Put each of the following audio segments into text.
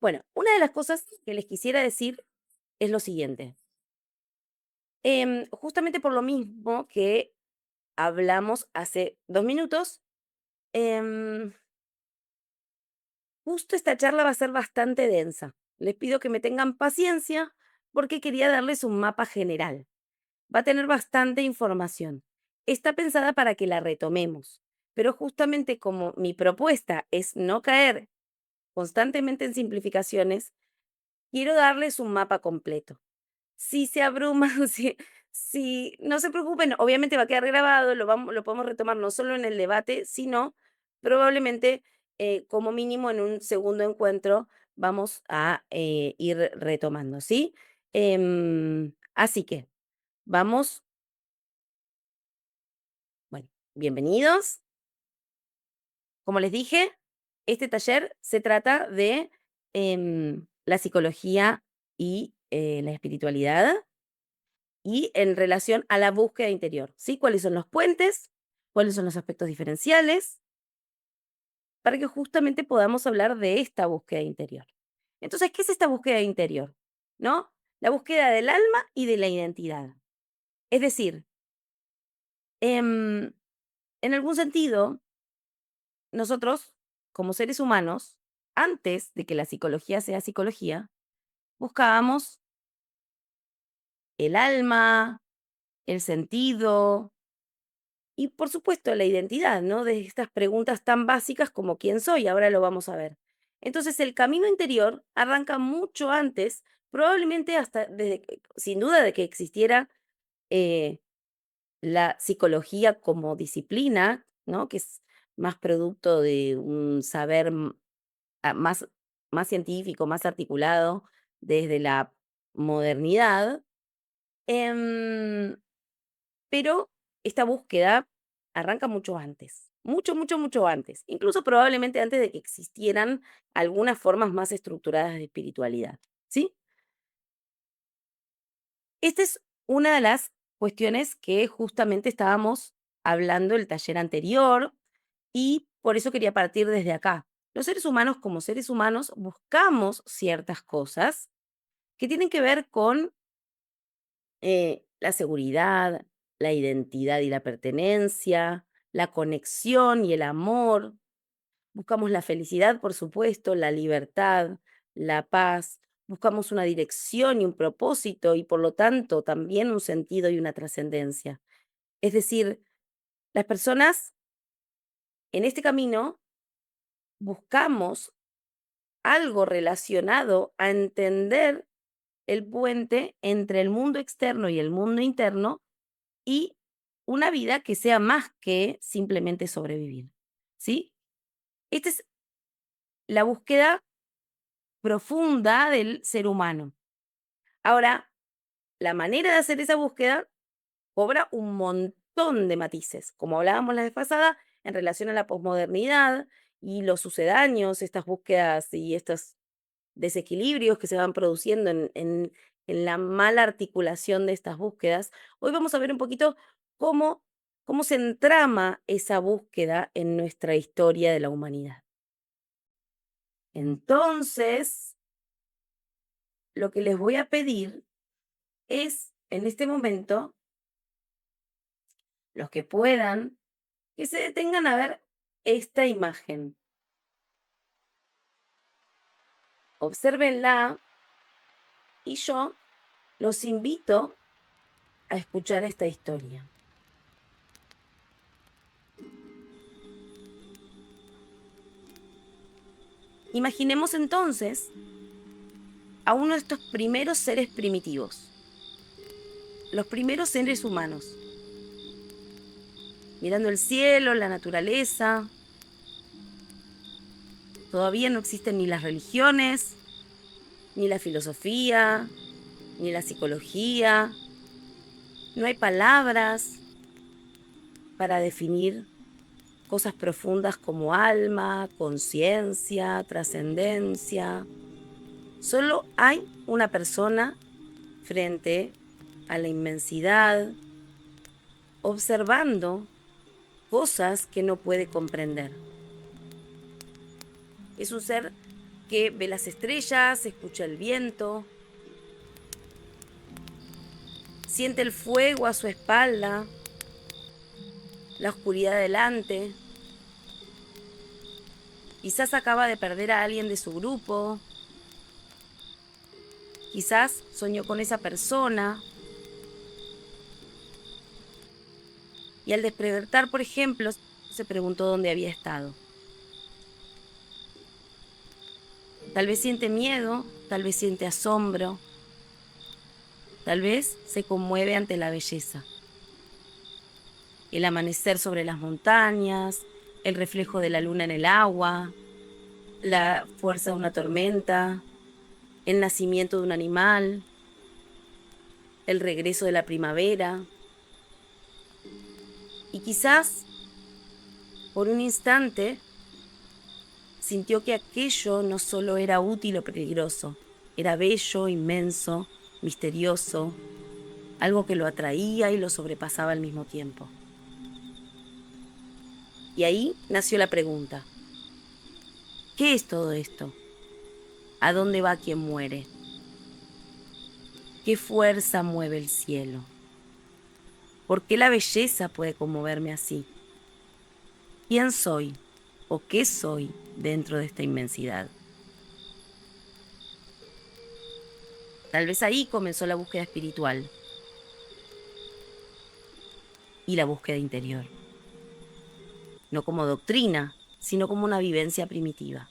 Bueno, una de las cosas que les quisiera decir es lo siguiente. Justamente por lo mismo que hablamos hace 2 minutos, em, justo esta charla va a ser bastante densa. Les pido que me tengan paciencia porque quería darles un mapa general. Va a tener bastante información. Está pensada para que la retomemos, pero justamente como mi propuesta es no caer constantemente en simplificaciones, quiero darles un mapa completo. Si se abruman, si no se preocupen, obviamente va a quedar grabado, lo podemos retomar no solo en el debate, sino probablemente, como mínimo en un segundo encuentro vamos a, ir retomando, ¿sí? Así que vamos, bueno, bienvenidos. Como les dije, este taller se trata de, la psicología y, la espiritualidad. Y en relación a la búsqueda interior, ¿sí? ¿Cuáles son los puentes? ¿Cuáles son los aspectos diferenciales? Para que justamente podamos hablar de esta búsqueda interior. Entonces, ¿qué es esta búsqueda interior? ¿No? La búsqueda del alma y de la identidad. Es decir, em, en algún sentido, nosotros, como seres humanos, antes de que la psicología sea psicología, buscábamos el alma, el sentido, y por supuesto, la identidad, ¿no? De estas preguntas tan básicas como ¿quién soy? Ahora lo vamos a ver. Entonces, el camino interior arranca mucho antes, probablemente hasta desde, sin duda de que existiera eh, la psicología como disciplina, ¿no? Que es más producto de un saber más, más científico, más articulado desde la modernidad. Em, pero esta búsqueda arranca mucho antes, mucho, mucho, mucho antes, incluso probablemente antes de que existieran algunas formas más estructuradas de espiritualidad, ¿sí? Esta es una de las cuestiones que justamente estábamos hablando el taller anterior y por eso quería partir desde acá. Los seres humanos como seres humanos buscamos ciertas cosas que tienen que ver con la seguridad, la identidad y la pertenencia, la conexión y el amor. Buscamos la felicidad, por supuesto, la libertad, la paz. Buscamos una dirección y un propósito y por lo tanto también un sentido y una trascendencia. Es decir, las personas en este camino buscamos algo relacionado a entender el puente entre el mundo externo y el mundo interno y una vida que sea más que simplemente sobrevivir, ¿sí? Esta es la búsqueda profunda del ser humano. Ahora, la manera de hacer esa búsqueda cobra un montón de matices, como hablábamos la vez pasada, en relación a la posmodernidad y los sucedáneos, estas búsquedas y estos desequilibrios que se van produciendo en la mala articulación de estas búsquedas. Hoy vamos a ver un poquito cómo, cómo se entrama esa búsqueda en nuestra historia de la humanidad. Entonces, lo que les voy a pedir es, en este momento, los que puedan, que se detengan a ver esta imagen. Obsérvenla y yo los invito a escuchar esta historia. Imaginemos entonces a uno de estos primeros seres primitivos, los primeros seres humanos, mirando el cielo, la naturaleza. Todavía no existen ni las religiones, ni la filosofía, ni la psicología. No hay palabras para definir cosas profundas como alma, conciencia, trascendencia. Solo hay una persona frente a la inmensidad, observando cosas que no puede comprender. Es un ser que ve las estrellas, escucha el viento, siente el fuego a su espalda, la oscuridad delante. Quizás acaba de perder a alguien de su grupo, quizás soñó con esa persona y al despertar, por ejemplo, se preguntó dónde había estado. Tal vez siente miedo, tal vez siente asombro, tal vez se conmueve ante la belleza. El amanecer sobre las montañas, el reflejo de la luna en el agua, la fuerza de una tormenta, el nacimiento de un animal, el regreso de la primavera. Y quizás, por un instante, sintió que aquello no solo era útil o peligroso, era bello, inmenso, misterioso, algo que lo atraía y lo sobrepasaba al mismo tiempo. Y ahí nació la pregunta: ¿qué es todo esto? ¿A dónde va quien muere? ¿Qué fuerza mueve el cielo? ¿Por qué la belleza puede conmoverme así? ¿Quién soy o qué soy dentro de esta inmensidad? Tal vez ahí comenzó la búsqueda espiritual y la búsqueda interior, no como doctrina, sino como una vivencia primitiva,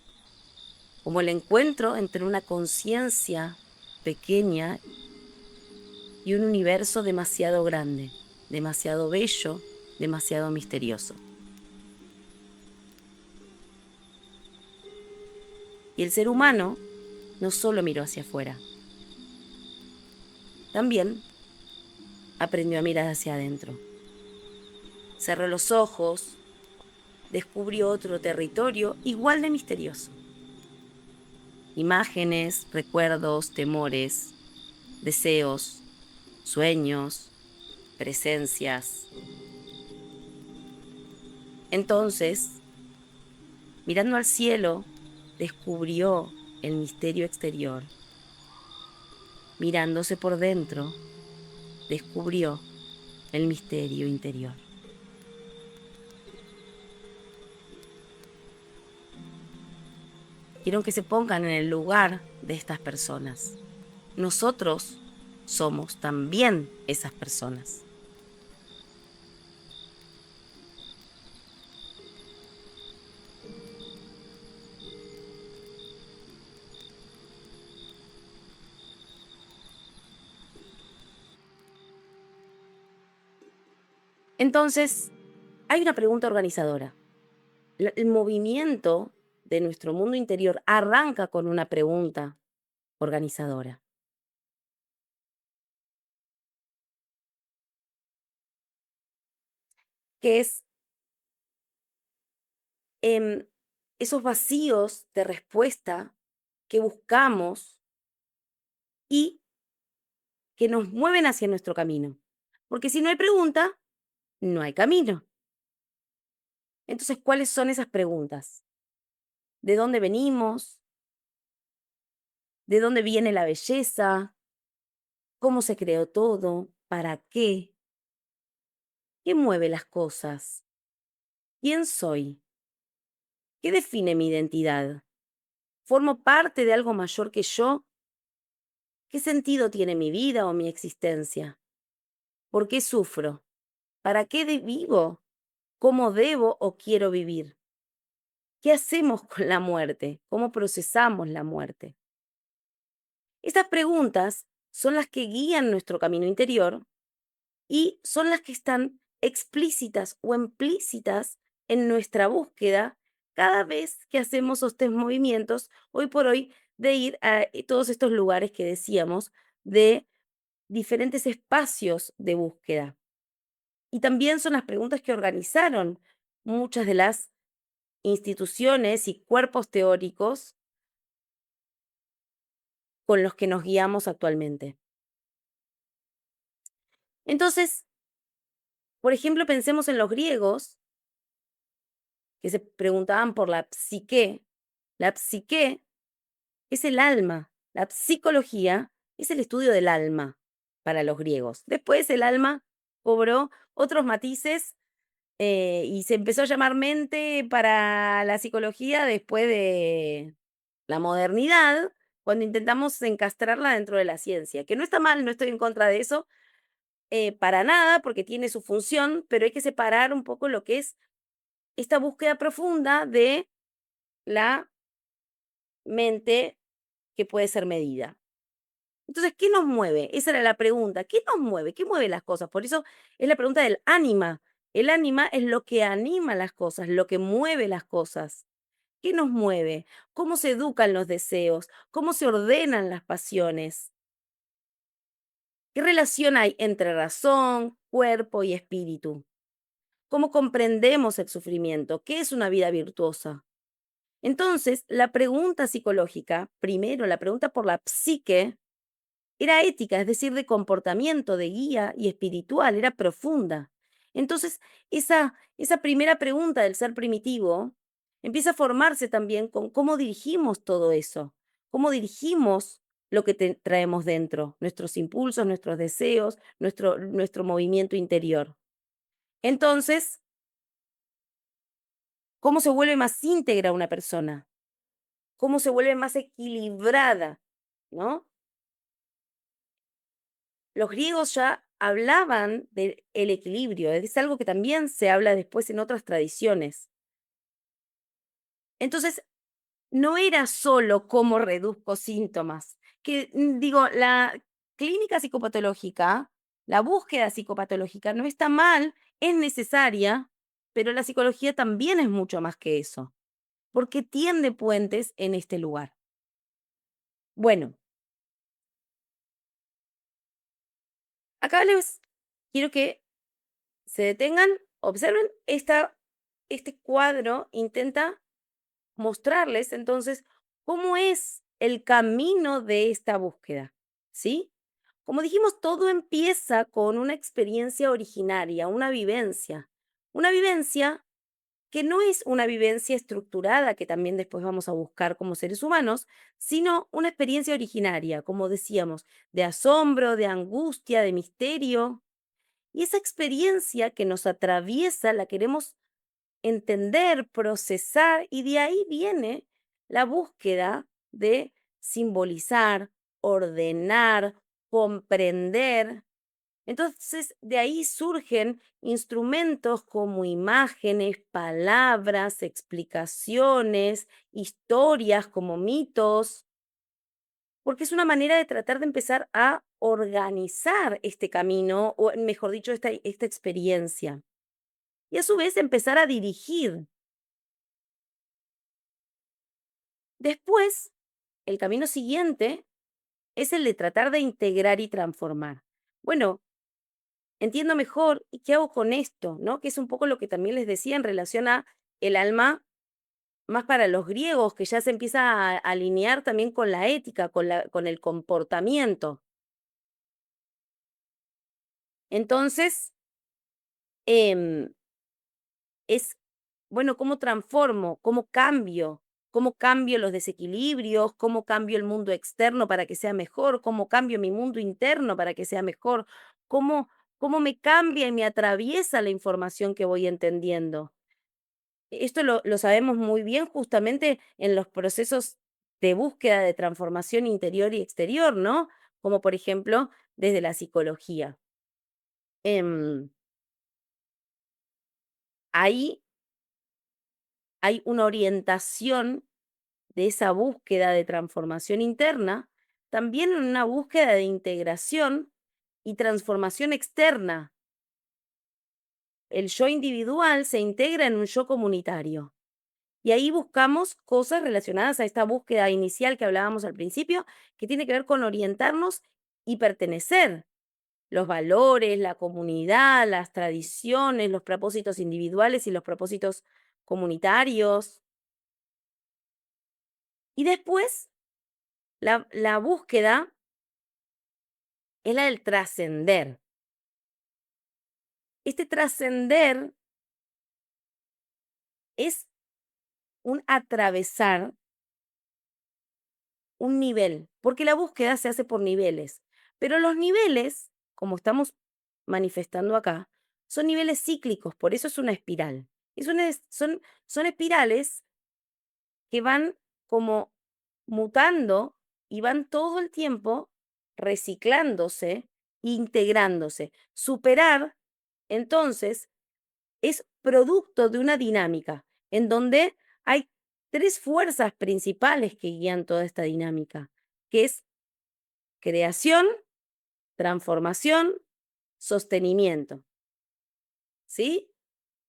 como el encuentro entre una conciencia pequeña y un universo demasiado grande, demasiado bello, demasiado misterioso. Y el ser humano no solo miró hacia afuera, también aprendió a mirar hacia adentro. Cerró los ojos, descubrió otro territorio igual de misterioso. Imágenes, recuerdos, temores, deseos, sueños, presencias. Entonces, mirando al cielo, descubrió el misterio exterior. Mirándose por dentro, descubrió el misterio interior. Quiero que se pongan en el lugar de estas personas. Nosotros somos también esas personas. Entonces, hay una pregunta organizadora. El movimiento de nuestro mundo interior arranca con una pregunta organizadora, que es em, esos vacíos de respuesta que buscamos y que nos mueven hacia nuestro camino. Porque si no hay pregunta, no hay camino. Entonces, ¿cuáles son esas preguntas? ¿De dónde venimos? ¿De dónde viene la belleza? ¿Cómo se creó todo? ¿Para qué? ¿Qué mueve las cosas? ¿Quién soy? ¿Qué define mi identidad? ¿Formo parte de algo mayor que yo? ¿Qué sentido tiene mi vida o mi existencia? ¿Por qué sufro? ¿Para qué vivo? ¿Cómo debo o quiero vivir? ¿Qué hacemos con la muerte? ¿Cómo procesamos la muerte? Estas preguntas son las que guían nuestro camino interior y son las que están explícitas o implícitas en nuestra búsqueda cada vez que hacemos estos movimientos, hoy por hoy, de ir a todos estos lugares que decíamos, de diferentes espacios de búsqueda. Y también son las preguntas que organizaron muchas de las instituciones y cuerpos teóricos con los que nos guiamos actualmente. Entonces, por ejemplo, pensemos en los griegos que se preguntaban por la psique. La psique es el alma. La psicología es el estudio del alma para los griegos. Después el alma cobró otros matices y se empezó a llamar mente para la psicología después de la modernidad, cuando intentamos encastrarla dentro de la ciencia, que no está mal, no estoy en contra de eso, para nada, porque tiene su función, pero hay que separar un poco lo que es esta búsqueda profunda de la mente que puede ser medida. Entonces, ¿qué nos mueve? Esa era la pregunta. ¿Qué nos mueve? ¿Qué mueve las cosas? Por eso es la pregunta del ánima. El ánima es lo que anima las cosas, lo que mueve las cosas. ¿Qué nos mueve? ¿Cómo se educan los deseos? ¿Cómo se ordenan las pasiones? ¿Qué relación hay entre razón, cuerpo y espíritu? ¿Cómo comprendemos el sufrimiento? ¿Qué es una vida virtuosa? Entonces, la pregunta psicológica, primero la pregunta por la psique, era ética, es decir, de comportamiento, de guía y espiritual, era profunda. Entonces, esa primera pregunta del ser primitivo empieza a formarse también con cómo dirigimos todo eso, cómo dirigimos lo que traemos dentro, nuestros impulsos, nuestros deseos, nuestro movimiento interior. Entonces, ¿cómo se vuelve más íntegra una persona? ¿Cómo se vuelve más equilibrada? ¿No? Los griegos ya hablaban del equilibrio, es algo que también se habla después en otras tradiciones. Entonces, no era solo cómo reduzco síntomas, que digo, la clínica psicopatológica, la búsqueda psicopatológica no está mal, es necesaria, pero la psicología también es mucho más que eso, porque tiende puentes en este lugar. Bueno, acá les quiero que se detengan, observen este cuadro, intenta mostrarles entonces cómo es el camino de esta búsqueda, ¿sí? Como dijimos, todo empieza con una experiencia originaria, una vivencia que no es una vivencia estructurada que también después vamos a buscar como seres humanos, sino una experiencia originaria, como decíamos, de asombro, de angustia, de misterio. Y esa experiencia que nos atraviesa la queremos entender, procesar, y de ahí viene la búsqueda de simbolizar, ordenar, comprender. Entonces, de ahí surgen instrumentos como imágenes, palabras, explicaciones, historias como mitos, porque es una manera de tratar de empezar a organizar este camino, o mejor dicho, esta experiencia. Y a su vez empezar a dirigir. Después, el camino siguiente es el de tratar de integrar y transformar. Bueno, entiendo mejor y qué hago con esto, ¿no? Que es un poco lo que también les decía en relación a el alma, más para los griegos, que ya se empieza a alinear también con la ética, con el comportamiento. Entonces, em, es, bueno, ¿cómo transformo? ¿Cómo cambio los desequilibrios? ¿Cómo cambio el mundo externo para que sea mejor? ¿Cómo cambio mi mundo interno para que sea mejor? ¿Cómo, cómo me cambia y me atraviesa la información que voy entendiendo? Esto lo sabemos muy bien justamente en los procesos de búsqueda de transformación interior y exterior, ¿no? Como por ejemplo desde la psicología. Em, Ahí hay una orientación de esa búsqueda de transformación interna, también en una búsqueda de integración y transformación externa. El yo individual se integra en un yo comunitario. Y ahí buscamos cosas relacionadas a esta búsqueda inicial que hablábamos al principio, que tiene que ver con orientarnos y pertenecer. Los valores, la comunidad, las tradiciones, los propósitos individuales y los propósitos comunitarios. Y después, la búsqueda es la del trascender. Este trascender es un atravesar un nivel, porque la búsqueda se hace por niveles. Pero los niveles, como estamos manifestando acá, son niveles cíclicos, por eso es una espiral. Son espirales que van como mutando y van todo el tiempo reciclándose, integrándose. Superar, entonces, es producto de una dinámica en donde hay tres fuerzas principales que guían toda esta dinámica, que es creación, transformación, sostenimiento, ¿sí?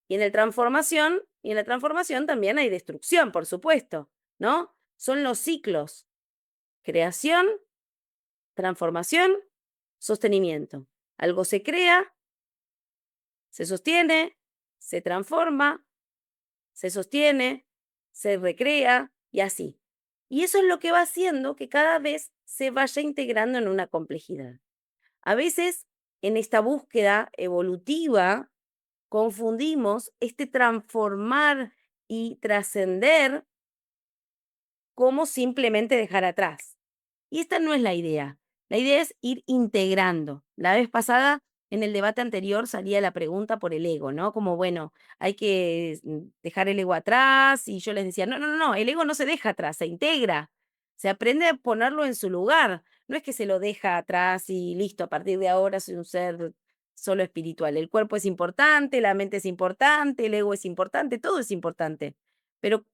Y en la transformación también hay destrucción, por supuesto, ¿no? Son los ciclos: creación, transformación, sostenimiento. Algo se crea, se sostiene, se transforma, se sostiene, se recrea y así. Y eso es lo que va haciendo que cada vez se vaya integrando en una complejidad. A veces, en esta búsqueda evolutiva, confundimos este transformar y trascender como simplemente dejar atrás. Y esta no es la idea. La idea es ir integrando. La vez pasada, en el debate anterior, salía la pregunta por el ego, ¿no? Como, bueno, hay que dejar el ego atrás. Y yo les decía, no, no, no, no, el ego no se deja atrás, se integra. Se aprende a ponerlo en su lugar. No es que se lo deja atrás y listo, a partir de ahora soy un ser solo espiritual. El cuerpo es importante, la mente es importante, el ego es importante, todo es importante. Pero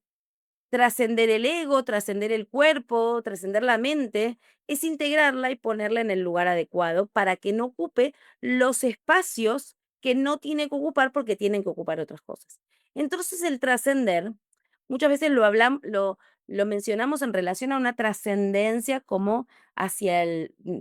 trascender el ego, trascender el cuerpo, trascender la mente, es integrarla y ponerla en el lugar adecuado para que no ocupe los espacios que no tiene que ocupar porque tienen que ocupar otras cosas. Entonces, el trascender, muchas veces lo mencionamos en relación a una trascendencia como hacia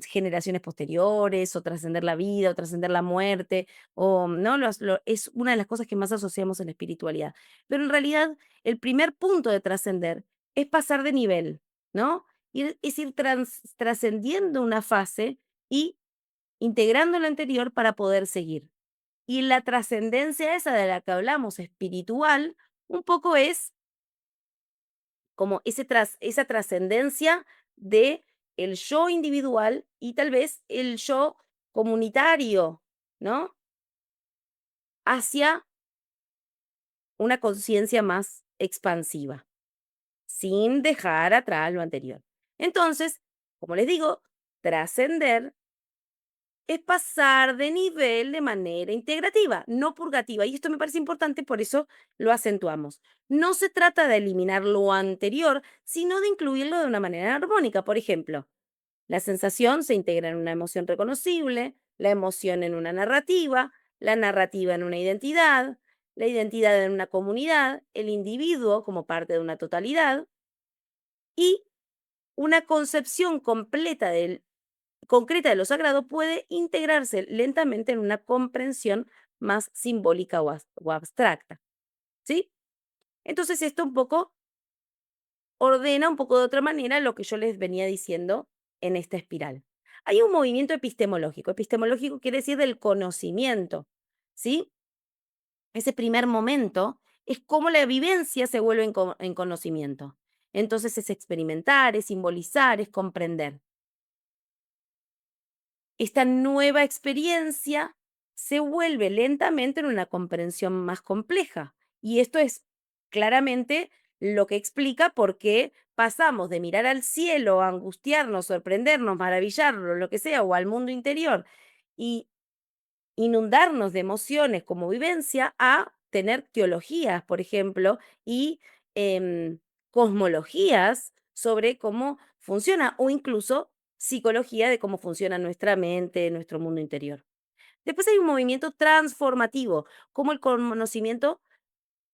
generaciones posteriores, o trascender la vida, o trascender la muerte, o no es una de las cosas que más asociamos en la espiritualidad. Pero en realidad el primer punto de trascender es pasar de nivel, ¿no? Es ir trascendiendo una fase y integrando la anterior para poder seguir. Y la trascendencia esa de la que hablamos, espiritual, un poco es como esa trascendencia de el yo individual y tal vez el yo comunitario, ¿no? Hacia una conciencia más expansiva, sin dejar atrás lo anterior. Entonces, como les digo, trascender es pasar de nivel de manera integrativa, no purgativa. Y esto me parece importante, por eso lo acentuamos. No se trata de eliminar lo anterior, sino de incluirlo de una manera armónica. Por ejemplo, la sensación se integra en una emoción reconocible, la emoción en una narrativa, la narrativa en una identidad, la identidad en una comunidad, el individuo como parte de una totalidad y una concepción concreta de lo sagrado puede integrarse lentamente en una comprensión más simbólica o abstracta, ¿sí? Entonces esto un poco ordena un poco de otra manera lo que yo les venía diciendo en esta espiral. Hay un movimiento epistemológico. Epistemológico quiere decir del conocimiento, ¿sí? Ese primer momento es cómo la vivencia se vuelve en conocimiento. Entonces es experimentar, es simbolizar, es comprender. Esta nueva experiencia se vuelve lentamente en una comprensión más compleja. Y esto es claramente lo que explica por qué pasamos de mirar al cielo, a angustiarnos, sorprendernos, maravillarnos, lo que sea, o al mundo interior, y inundarnos de emociones como vivencia, a tener teologías, por ejemplo, y em, cosmologías sobre cómo funciona, o incluso psicología de cómo funciona nuestra mente, nuestro mundo interior. Después hay un movimiento transformativo, como el conocimiento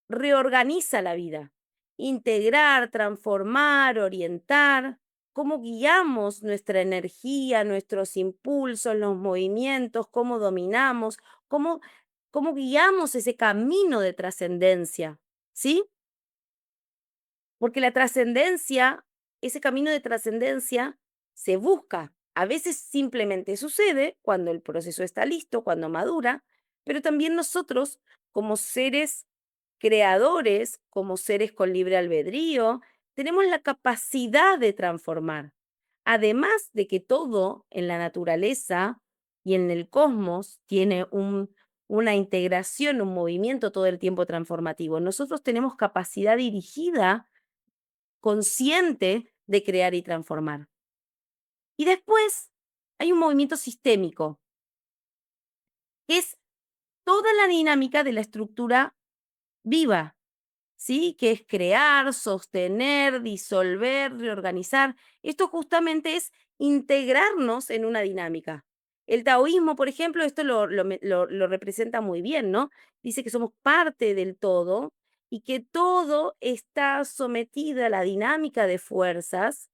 reorganiza la vida. Integrar, transformar, orientar, cómo guiamos nuestra energía, nuestros impulsos, los movimientos, cómo dominamos, cómo, cómo guiamos ese camino de trascendencia, ¿sí? Porque la trascendencia, ese camino de trascendencia se busca. A veces simplemente sucede cuando el proceso está listo, cuando madura, pero también nosotros como seres creadores, como seres con libre albedrío, tenemos la capacidad de transformar. Además de que todo en la naturaleza y en el cosmos tiene una integración, un movimiento todo el tiempo transformativo. Nosotros tenemos capacidad dirigida, consciente de crear y transformar. Y después hay un movimiento sistémico, que es toda la dinámica de la estructura viva, ¿sí? Que es crear, sostener, disolver, reorganizar. Esto justamente es integrarnos en una dinámica. El taoísmo, por ejemplo, esto lo representa muy bien, ¿no? Dice que somos parte del todo y que todo está sometido a la dinámica de fuerzas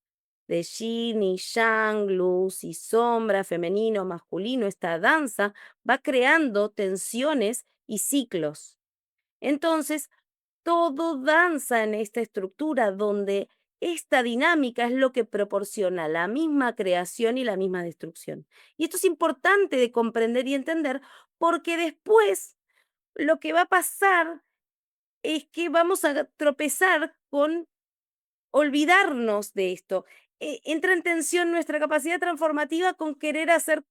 de yin y yang, luz y sombra, femenino, masculino. Esta danza va creando tensiones y ciclos. Entonces, todo danza en esta estructura donde esta dinámica es lo que proporciona la misma creación y la misma destrucción. Y esto es importante de comprender y entender porque después lo que va a pasar es que vamos a tropezar con olvidarnos de esto. Entra en tensión nuestra capacidad transformativa con querer hacer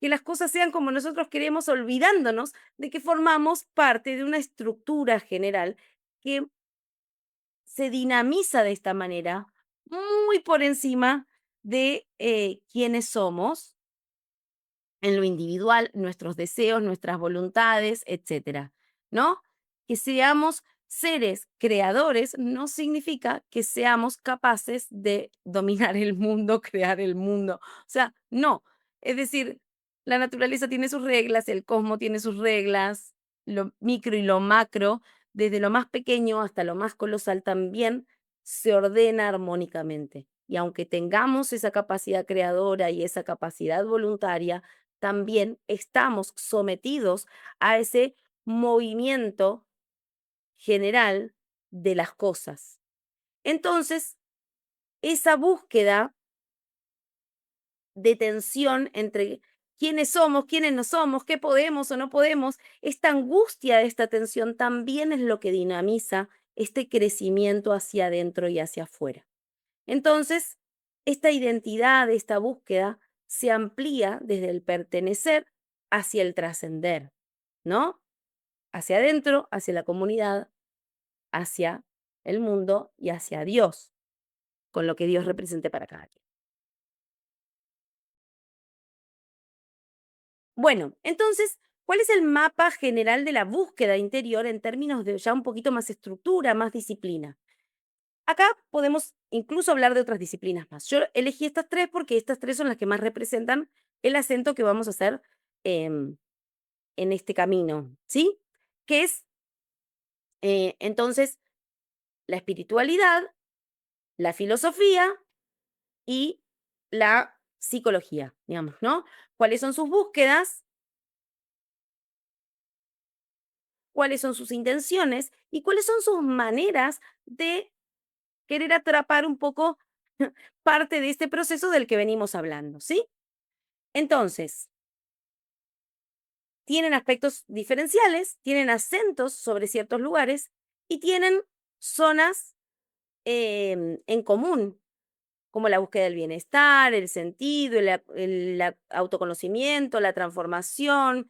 que las cosas sean como nosotros queremos, olvidándonos de que formamos parte de una estructura general que se dinamiza de esta manera, muy por encima de quiénes somos en lo individual, nuestros deseos, nuestras voluntades, etcétera, ¿no? Que seamos seres creadores no significa que seamos capaces de dominar el mundo, crear el mundo. O sea, no. Es decir, la naturaleza tiene sus reglas, el cosmos tiene sus reglas, lo micro y lo macro, desde lo más pequeño hasta lo más colosal también se ordena armónicamente. Y aunque tengamos esa capacidad creadora y esa capacidad voluntaria, también estamos sometidos a ese movimiento general de las cosas. Entonces, esa búsqueda de tensión entre quiénes somos, quiénes no somos, qué podemos o no podemos, esta angustia de esta tensión también es lo que dinamiza este crecimiento hacia adentro y hacia afuera. Entonces, esta identidad, esta búsqueda, se amplía desde el pertenecer hacia el trascender, ¿no? Hacia adentro, hacia la comunidad, hacia el mundo y hacia Dios, con lo que Dios represente para cada quien. Bueno, entonces, ¿cuál es el mapa general de la búsqueda interior en términos de ya un poquito más estructura, más disciplina? Acá podemos incluso hablar de otras disciplinas más. Yo elegí estas tres porque estas tres son las que más representan el acento que vamos a hacer em, en este camino, ¿sí? Que es entonces la espiritualidad, la filosofía y la psicología, digamos, ¿no? ¿Cuáles son sus búsquedas? ¿Cuáles son sus intenciones? ¿Y cuáles son sus maneras de querer atrapar un poco parte de este proceso del que venimos hablando, ¿sí? Entonces, tienen aspectos diferenciales, tienen acentos sobre ciertos lugares y tienen zonas en común, como la búsqueda del bienestar, el sentido, el autoconocimiento, la transformación,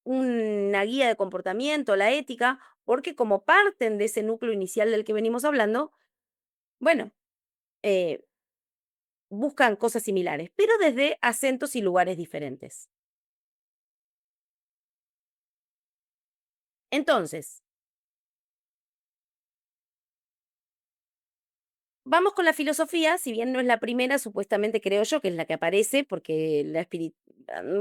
una guía de comportamiento, la ética, porque como parten de ese núcleo inicial del que venimos hablando, bueno, eh, buscan cosas similares, pero desde acentos y lugares diferentes. Entonces, vamos con la filosofía, si bien no es la primera, supuestamente creo yo que es la que aparece, porque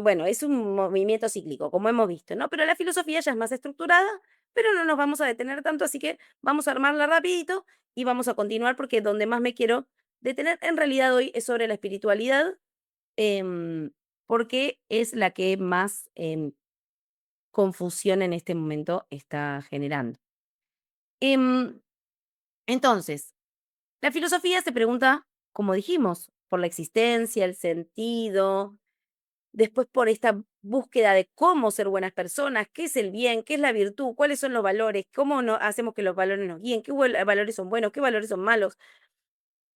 bueno, es un movimiento cíclico, como hemos visto, ¿no? Pero la filosofía ya es más estructurada, pero no nos vamos a detener tanto, así que vamos a armarla rapidito y vamos a continuar porque donde más me quiero detener en realidad hoy es sobre la espiritualidad, porque es la que más confusión en este momento está generando. Em, entonces, la filosofía se pregunta, como dijimos, por la existencia, el sentido, después por esta búsqueda de cómo ser buenas personas, qué es el bien, qué es la virtud, cuáles son los valores, cómo hacemos que los valores nos guíen, qué valores son buenos, qué valores son malos,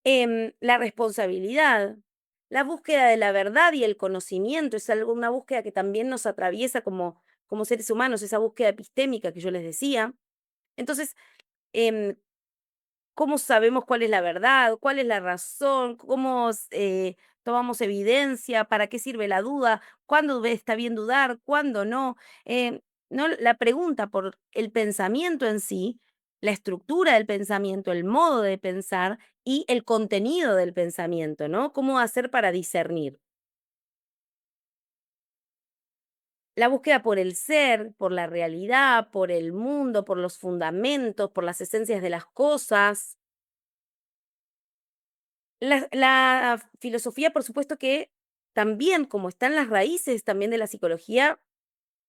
la responsabilidad, la búsqueda de la verdad y el conocimiento es algo, una búsqueda que también nos atraviesa como seres humanos, esa búsqueda epistémica que yo les decía. Entonces, em, ¿cómo sabemos cuál es la verdad? ¿Cuál es la razón? ¿Cómo tomamos evidencia? ¿Para qué sirve la duda? ¿Cuándo está bien dudar? ¿Cuándo no? No? La pregunta por el pensamiento en sí, la estructura del pensamiento, el modo de pensar y el contenido del pensamiento, ¿no? ¿Cómo hacer para discernir? La búsqueda por el ser, por la realidad, por el mundo, por los fundamentos, por las esencias de las cosas. La filosofía, por supuesto que también, como están las raíces también de la psicología,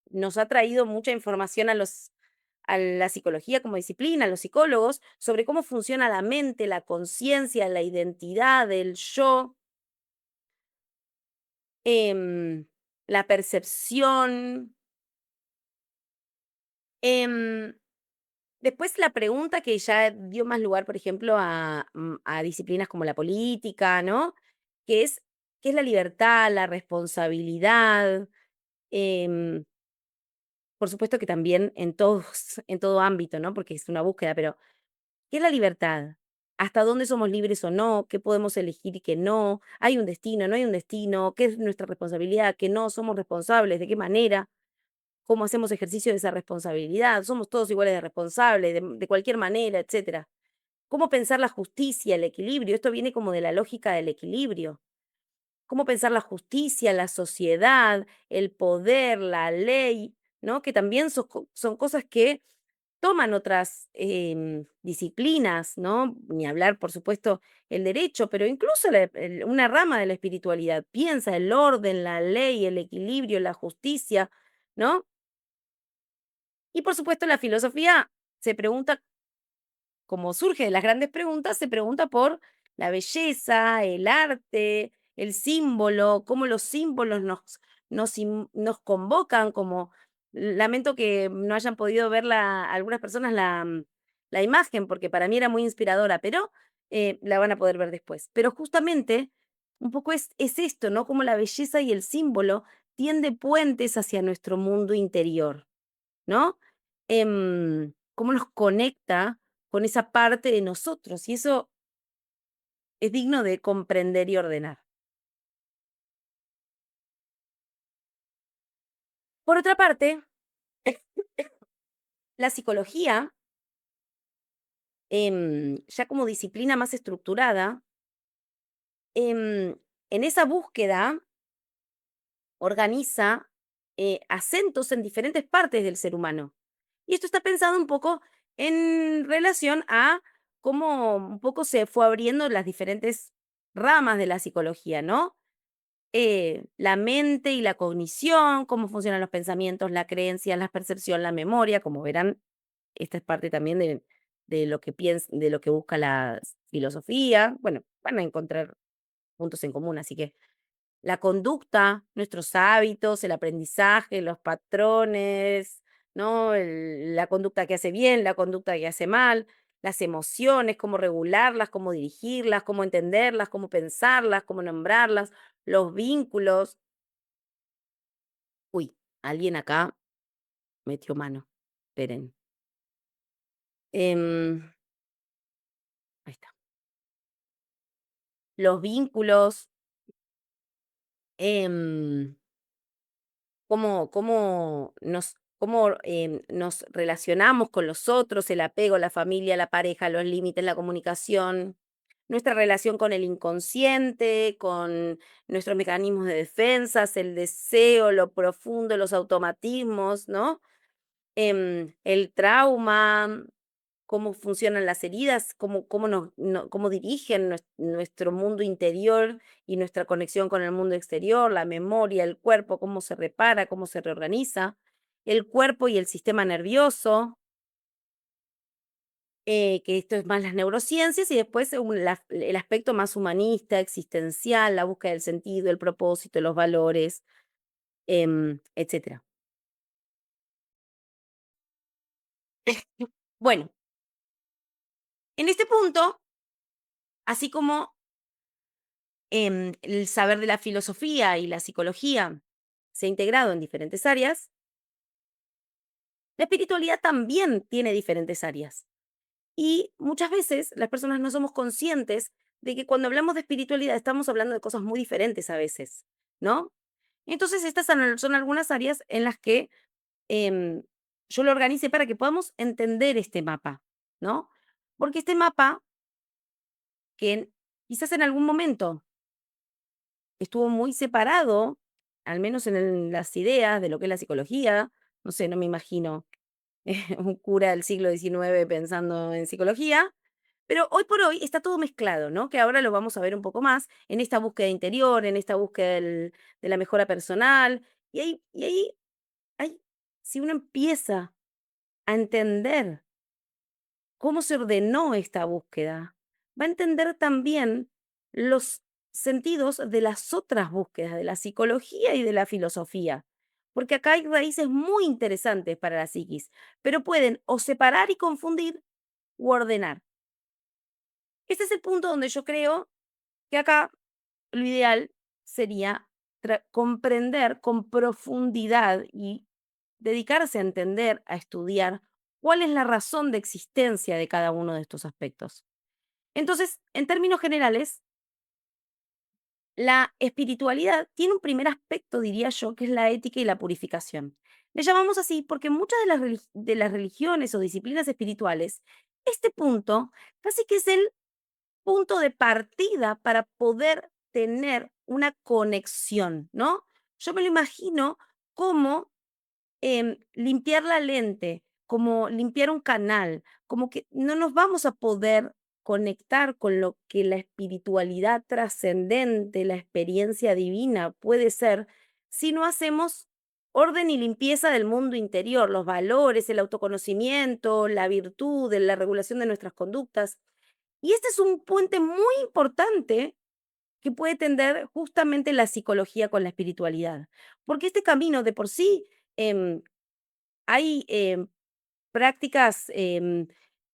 nos ha traído mucha información a la psicología como disciplina, a los psicólogos, sobre cómo funciona la mente, la conciencia, la identidad, el yo, la percepción. em, Después la pregunta que ya dio más lugar, por ejemplo, a disciplinas como la política, ¿no? Que es, ¿qué es la libertad, la responsabilidad? Em, por supuesto que también en todos, en todo ámbito, ¿no? Porque es una búsqueda, pero ¿qué es la libertad? ¿Hasta dónde somos libres o no? ¿Qué podemos elegir y qué no? ¿Hay un destino, no hay un destino? ¿Qué es nuestra responsabilidad? ¿Qué no? ¿Somos responsables? ¿De qué manera? ¿Cómo hacemos ejercicio de esa responsabilidad? ¿Somos todos iguales de responsables, de cualquier manera, etcétera? ¿Cómo pensar la justicia, el equilibrio? Esto viene como de la lógica del equilibrio. ¿Cómo pensar la justicia, la sociedad, el poder, la ley? ¿No? Que también son cosas que toman otras disciplinas, ¿no? Ni hablar, por supuesto, el derecho, pero incluso una rama de la espiritualidad. Piensa el orden, la ley, el equilibrio, la justicia, ¿no? Y por supuesto, la filosofía se pregunta, como surge de las grandes preguntas, se pregunta por la belleza, el arte, el símbolo, cómo los símbolos nos convocan, como lamento que no hayan podido ver algunas personas la imagen, porque para mí era muy inspiradora, pero la van a poder ver después. Pero justamente un poco es esto, ¿no? Como la belleza y el símbolo tiende puentes hacia nuestro mundo interior. ¿No? Cómo nos conecta con esa parte de nosotros, y eso es digno de comprender y ordenar. Por otra parte, la psicología, ya como disciplina más estructurada, en esa búsqueda organiza acentos en diferentes partes del ser humano. Y esto está pensado un poco en relación a cómo un poco se fue abriendo las diferentes ramas de la psicología, ¿no? La mente y la cognición, cómo funcionan los pensamientos, la creencia, la percepción, la memoria. Como verán, esta es parte también de lo que de lo que busca la filosofía. Bueno, van a encontrar puntos en común, así que la conducta, nuestros hábitos, el aprendizaje, los patrones, ¿no? La conducta que hace bien, la conducta que hace mal, las emociones, cómo regularlas, cómo dirigirlas, cómo entenderlas, cómo pensarlas, cómo nombrarlas, los vínculos. Uy, alguien acá metió mano. Esperen. Ahí está. Los vínculos, em, cómo nos relacionamos con los otros, el apego, la familia, la pareja, los límites, la comunicación, nuestra relación con el inconsciente, con nuestros mecanismos de defensas, el deseo, lo profundo, los automatismos, ¿no? El trauma, cómo funcionan las heridas, cómo dirigen nuestro mundo interior y nuestra conexión con el mundo exterior, la memoria, el cuerpo, cómo se repara, cómo se reorganiza, el cuerpo y el sistema nervioso, que esto es más las neurociencias, y después el aspecto más humanista, existencial, la búsqueda del sentido, el propósito, los valores. etcétera. Bueno, en este punto, así como el saber de la filosofía y la psicología se ha integrado en diferentes áreas, la espiritualidad también tiene diferentes áreas. Y muchas veces las personas no somos conscientes de que cuando hablamos de espiritualidad estamos hablando de cosas muy diferentes a veces, ¿no? Entonces, estas son algunas áreas en las que em, yo lo organicé para que podamos entender este mapa, ¿no? Porque este mapa, que quizás en algún momento estuvo muy separado, al menos en las ideas de lo que es la psicología, no sé, no me imagino un cura del siglo XIX pensando en psicología, pero hoy por hoy está todo mezclado, ¿no? Que ahora lo vamos a ver un poco más en esta búsqueda interior, en esta búsqueda de la mejora personal. Y ahí, si uno empieza a entender cómo se ordenó esta búsqueda, va a entender también los sentidos de las otras búsquedas, de la psicología y de la filosofía. Porque acá hay raíces muy interesantes para la psiquis, pero pueden o separar y confundir u ordenar. Este es el punto donde yo creo que acá lo ideal sería comprender con profundidad y dedicarse a entender, a estudiar cuál es la razón de existencia de cada uno de estos aspectos. Entonces, en términos generales, la espiritualidad tiene un primer aspecto, diría yo, que es la ética y la purificación. Le llamamos así porque muchas de las religiones o disciplinas espirituales, este punto casi que es el punto de partida para poder tener una conexión, ¿no? Yo me lo imagino como limpiar la lente, como limpiar un canal, como que no nos vamos a poder conectar con lo que la espiritualidad trascendente, la experiencia divina puede ser, si no hacemos orden y limpieza del mundo interior, los valores, el autoconocimiento, la virtud, la regulación de nuestras conductas. Y este es un puente muy importante que puede tender justamente la psicología con la espiritualidad, porque este camino de por sí, em, hay, prácticas,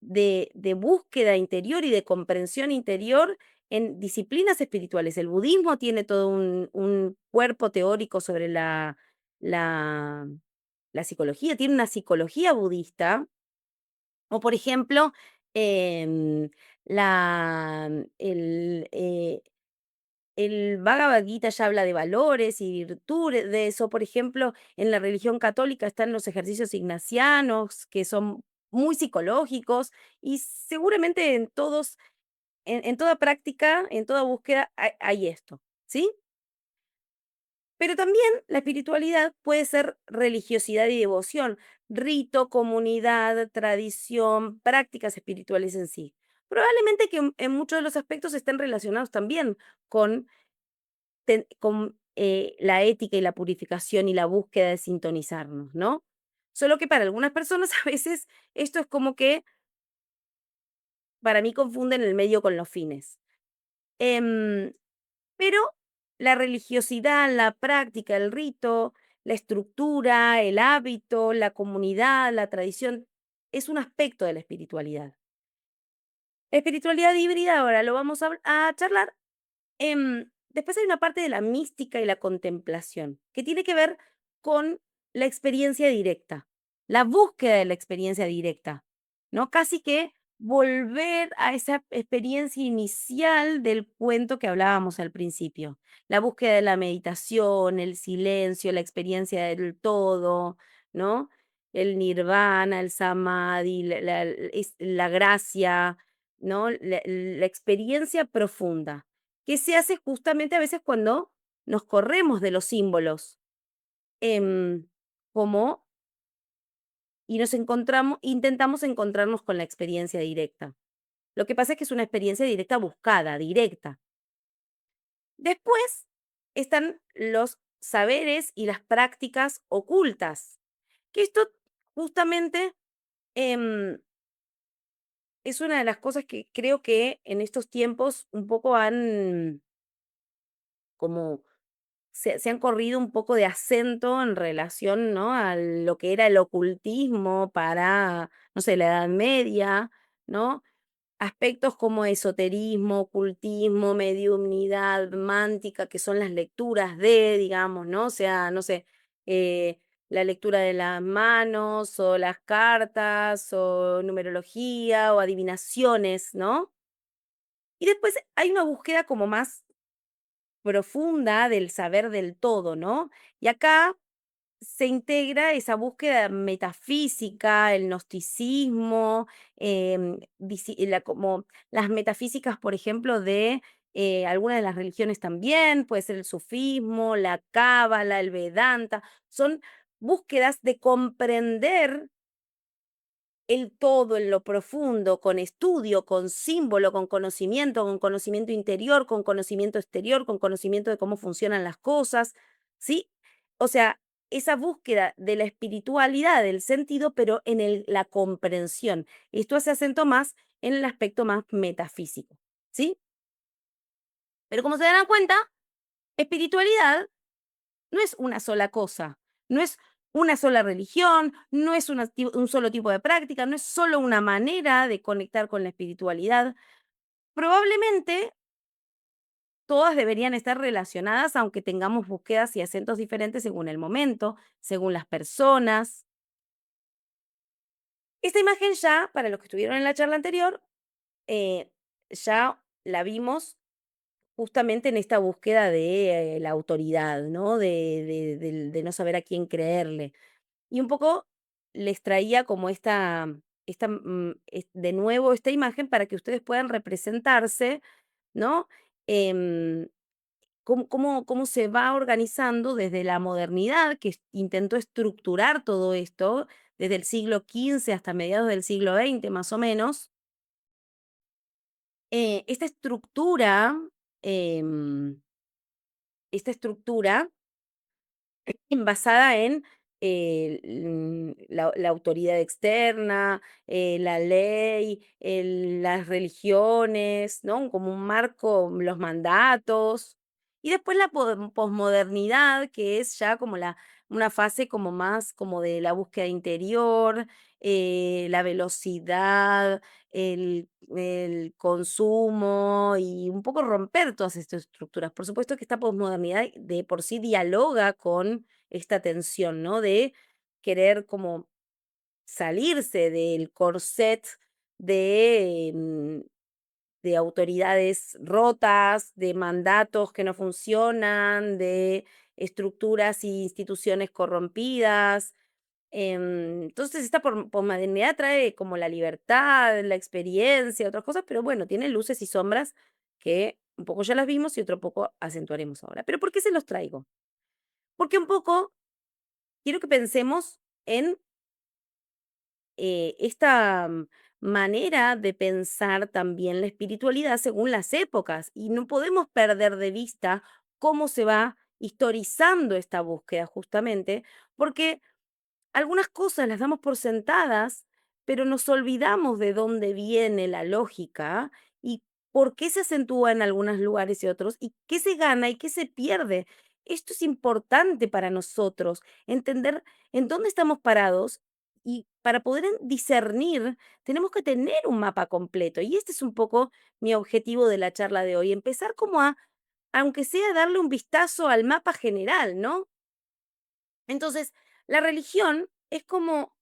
de búsqueda interior y de comprensión interior en disciplinas espirituales. El budismo tiene todo un cuerpo teórico sobre la la psicología, tiene una psicología budista, o por ejemplo, em, la el Bhagavad Gita ya habla de valores y virtudes de eso. Por ejemplo, en la religión católica están los ejercicios ignacianos, que son muy psicológicos, y seguramente en todos, en toda práctica, en toda búsqueda hay esto, ¿sí? Pero también la espiritualidad puede ser religiosidad y devoción, rito, comunidad, tradición, prácticas espirituales en sí. Probablemente que en muchos de los aspectos estén relacionados también con la ética y la purificación y la búsqueda de sintonizarnos, ¿no? Solo que para algunas personas a veces esto es como que para mí confunden el medio con los fines. Em, pero la religiosidad, la práctica, el rito, la estructura, el hábito, la comunidad, la tradición, es un aspecto de la espiritualidad. Espiritualidad híbrida, ahora lo vamos a charlar. Después hay una parte de la mística y la contemplación, que tiene que ver con la experiencia directa, la búsqueda de la experiencia directa, ¿no? Casi que volver a esa experiencia inicial del cuento que hablábamos al principio. La búsqueda de la meditación, el silencio, la experiencia del todo, ¿no? El nirvana, el samadhi, la gracia, ¿no? La experiencia profunda que se hace justamente a veces cuando nos corremos de los símbolos, em, como y nos encontramos intentamos encontrarnos con la experiencia directa. Lo que pasa es que es una experiencia directa buscada, directa. Después están los saberes y las prácticas ocultas, que esto justamente, em, es una de las cosas que creo que en estos tiempos un poco han como se han corrido un poco de acento en relación, ¿no?, a lo que era el ocultismo para, no sé, la Edad Media, ¿no? Aspectos como esoterismo, ocultismo, mediumnidad, mántica, que son las lecturas de, digamos, ¿no? O sea, no sé, la lectura de las manos, o las cartas, o numerología, o adivinaciones, ¿no? Y después hay una búsqueda como más profunda del saber del todo, ¿no? Y acá se integra esa búsqueda metafísica, el gnosticismo, como las metafísicas, por ejemplo, de algunas de las religiones también, puede ser el sufismo, la cábala, el vedanta, son búsquedas de comprender el todo en lo profundo, con estudio, con símbolo, con conocimiento interior, con conocimiento exterior, con conocimiento de cómo funcionan las cosas, ¿sí? O sea, esa búsqueda de la espiritualidad, del sentido, pero en la comprensión. Esto hace acento más en el aspecto más metafísico, ¿sí? Pero como se darán cuenta, espiritualidad no es una sola cosa, no es una sola religión, no es un solo tipo de práctica, no es solo una manera de conectar con la espiritualidad. Probablemente todas deberían estar relacionadas, aunque tengamos búsquedas y acentos diferentes según el momento, según las personas. Esta imagen ya, para los que estuvieron en la charla anterior, eh, ya la vimos justamente en esta búsqueda de la autoridad, ¿no? De no saber a quién creerle. Y un poco les traía como de nuevo esta imagen para que ustedes puedan representarse, ¿no? Em, cómo se va organizando desde la modernidad, que intentó estructurar todo esto, desde el siglo XV hasta mediados del siglo XX, más o menos. Esta estructura, em, esta estructura basada en, la autoridad externa, la ley, las religiones, ¿no? Como un marco, los mandatos. Y después la posmodernidad, que es ya como una fase como más como de la búsqueda interior, la velocidad, el consumo y un poco romper todas estas estructuras. Por supuesto que esta posmodernidad de por sí dialoga con esta tensión, ¿no? De querer como salirse del corset de, de autoridades rotas, de mandatos que no funcionan, de estructuras y instituciones corrompidas. Entonces, esta posmodernidad trae como la libertad, la experiencia, otras cosas, pero bueno, tiene luces y sombras que un poco ya las vimos y otro poco acentuaremos ahora. ¿Pero por qué se los traigo? Porque un poco quiero que pensemos en esta manera de pensar también la espiritualidad según las épocas y no podemos perder de vista cómo se va historizando esta búsqueda justamente, porque algunas cosas las damos por sentadas, pero nos olvidamos de dónde viene la lógica y por qué se acentúa en algunos lugares y otros y qué se gana y qué se pierde. Esto es importante para nosotros, entender en dónde estamos parados y para poder discernir tenemos que tener un mapa completo. Y este es un poco mi objetivo de la charla de hoy, empezar como aunque sea darle un vistazo al mapa general, ¿no? Entonces, la religión es como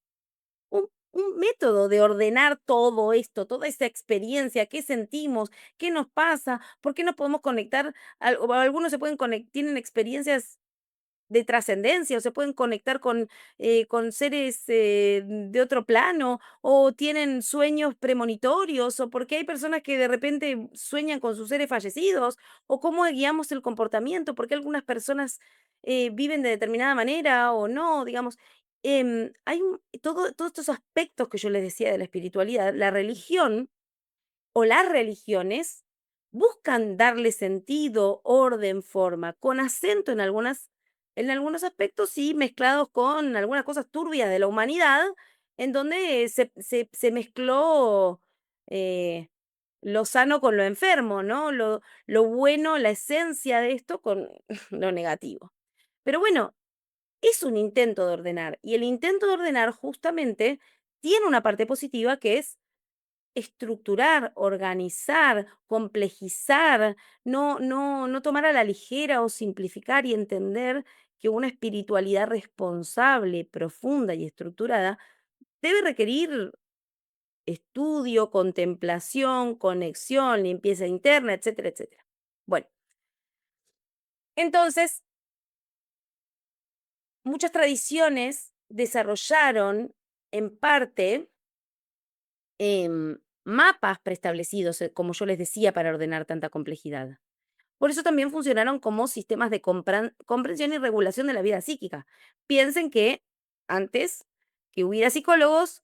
un método de ordenar todo esto, toda esa experiencia, qué sentimos, qué nos pasa, por qué nos podemos conectar, o algunos se pueden tienen experiencias de trascendencia, o se pueden conectar con seres, de otro plano, o tienen sueños premonitorios, o porque hay personas que de repente sueñan con sus seres fallecidos, o cómo guiamos el comportamiento, porque algunas personas, viven de determinada manera o no, digamos. Hay todos estos aspectos que yo les decía de la espiritualidad, la religión o las religiones buscan darle sentido, orden, forma, con acento en algunos aspectos y mezclados con algunas cosas turbias de la humanidad, en donde se mezcló lo sano con lo enfermo, ¿no? Lo bueno, la esencia de esto con lo negativo. Pero bueno, es un intento de ordenar y el intento de ordenar justamente tiene una parte positiva que es estructurar, organizar, complejizar, no tomar a la ligera o simplificar y entender que una espiritualidad responsable, profunda y estructurada debe requerir estudio, contemplación, conexión, limpieza interna, etcétera, etcétera. Bueno, entonces, muchas tradiciones desarrollaron en parte mapas preestablecidos, como yo les decía, para ordenar tanta complejidad. Por eso también funcionaron como sistemas de comprensión y regulación de la vida psíquica. Piensen que antes que hubiera psicólogos,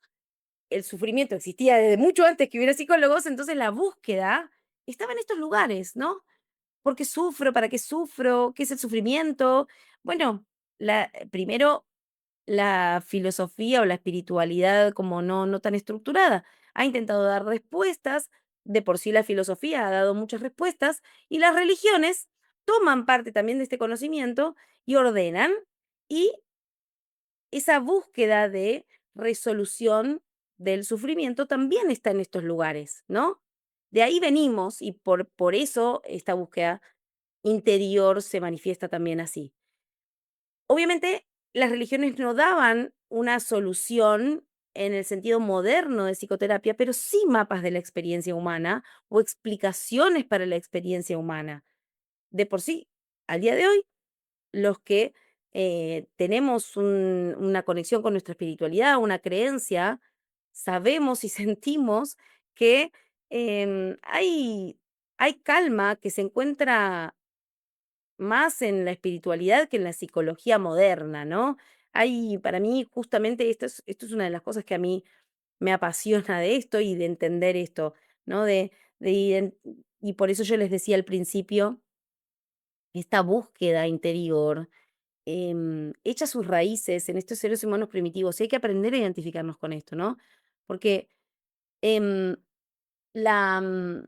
el sufrimiento existía desde mucho antes que hubiera psicólogos, entonces la búsqueda estaba en estos lugares, ¿no? ¿Por qué sufro? ¿Para qué sufro? ¿Qué es el sufrimiento? Bueno, primero la filosofía o la espiritualidad como no tan estructurada. Ha intentado dar respuestas, de por sí la filosofía ha dado muchas respuestas, y las religiones toman parte también de este conocimiento y ordenan, y esa búsqueda de resolución del sufrimiento también está en estos lugares, ¿no? De ahí venimos y por eso esta búsqueda interior se manifiesta también así. Obviamente, las religiones no daban una solución en el sentido moderno de psicoterapia, pero sí mapas de la experiencia humana o explicaciones para la experiencia humana. De por sí, al día de hoy, los que tenemos una conexión con nuestra espiritualidad, una creencia, sabemos y sentimos que hay calma que se encuentra más en la espiritualidad que en la psicología moderna, ¿no? Hay, para mí, justamente esto es una de las cosas que a mí me apasiona de esto y de entender esto, ¿no? Y por eso yo les decía al principio, esta búsqueda interior echa sus raíces en estos seres humanos primitivos y hay que aprender a identificarnos con esto, ¿no? Porque em, la, mm,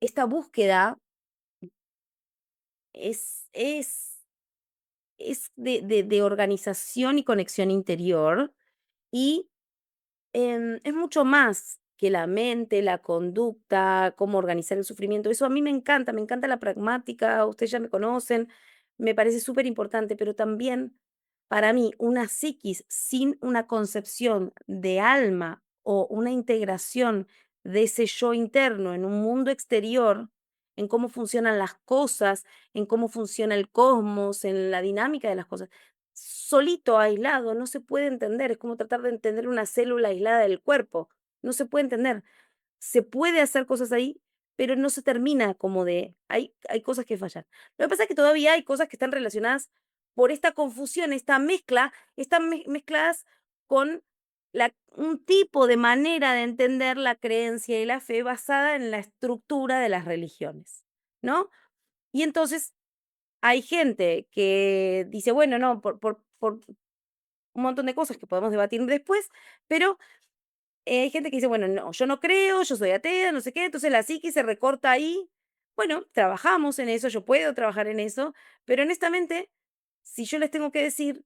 esta búsqueda es de organización y conexión interior y es mucho más que la mente, la conducta, cómo organizar el sufrimiento. Eso a mí me encanta la pragmática, ustedes ya me conocen, me parece súper importante, pero también para mí una psiquis sin una concepción de alma o una integración de ese yo interno en un mundo exterior, en cómo funcionan las cosas, en cómo funciona el cosmos, en la dinámica de las cosas. Solito, aislado, no se puede entender, es como tratar de entender una célula aislada del cuerpo, no se puede entender. Se puede hacer cosas ahí, pero no se termina como de hay cosas que fallan. Lo que pasa es que todavía hay cosas que están relacionadas por esta confusión, esta mezcla, están mezcladas con un tipo de manera de entender la creencia y la fe basada en la estructura de las religiones, ¿no? Y entonces hay gente que dice, bueno, no, por un montón de cosas que podemos debatir después, pero hay gente que dice, bueno, no, yo no creo, yo soy atea, no sé qué, entonces la psiquis se recorta ahí. Bueno, trabajamos en eso, yo puedo trabajar en eso, pero honestamente, si yo les tengo que decir,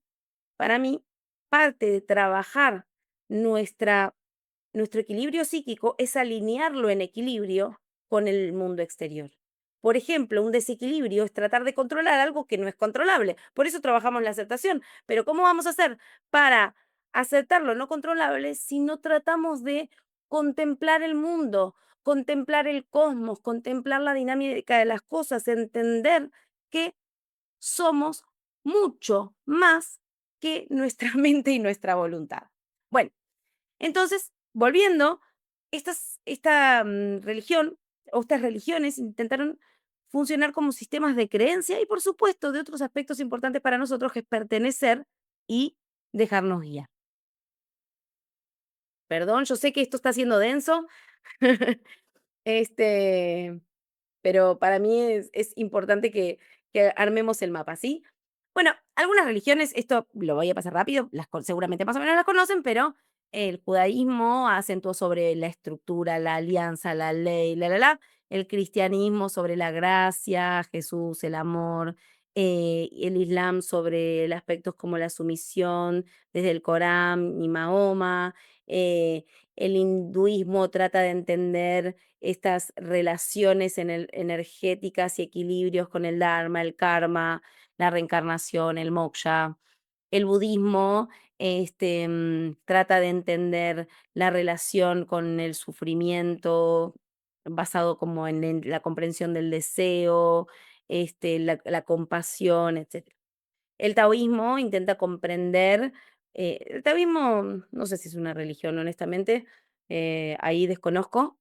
para mí, parte de trabajar nuestra nuestro equilibrio psíquico es alinearlo en equilibrio con el mundo exterior. Por ejemplo, un desequilibrio es tratar de controlar algo que no es controlable. Por eso trabajamos la aceptación. Pero ¿cómo vamos a hacer para aceptar lo no controlable si no tratamos de contemplar el mundo, contemplar el cosmos, contemplar la dinámica de las cosas, entender que somos mucho más que nuestra mente y nuestra voluntad? Bueno, entonces, volviendo, esta religión o estas religiones intentaron funcionar como sistemas de creencia y, por supuesto, de otros aspectos importantes para nosotros, que es pertenecer y dejarnos guiar. Perdón, yo sé que esto está siendo denso, este, pero para mí es importante que armemos el mapa, ¿sí? Bueno, algunas religiones, esto lo voy a pasar rápido, seguramente más o menos las conocen, pero el judaísmo acentuó sobre la estructura, la alianza, la ley, la. El cristianismo sobre la gracia, Jesús, el amor, el islam sobre el aspectos como la sumisión, desde el Corán y Mahoma. eh, el hinduismo trata de entender estas relaciones energéticas y equilibrios con el dharma, el karma, la reencarnación, el moksha. El budismo, trata de entender la relación con el sufrimiento, basado como en la comprensión del deseo, la compasión, etcétera. El taoísmo intenta comprender, el taoísmo, no sé si es una religión, honestamente, ahí desconozco,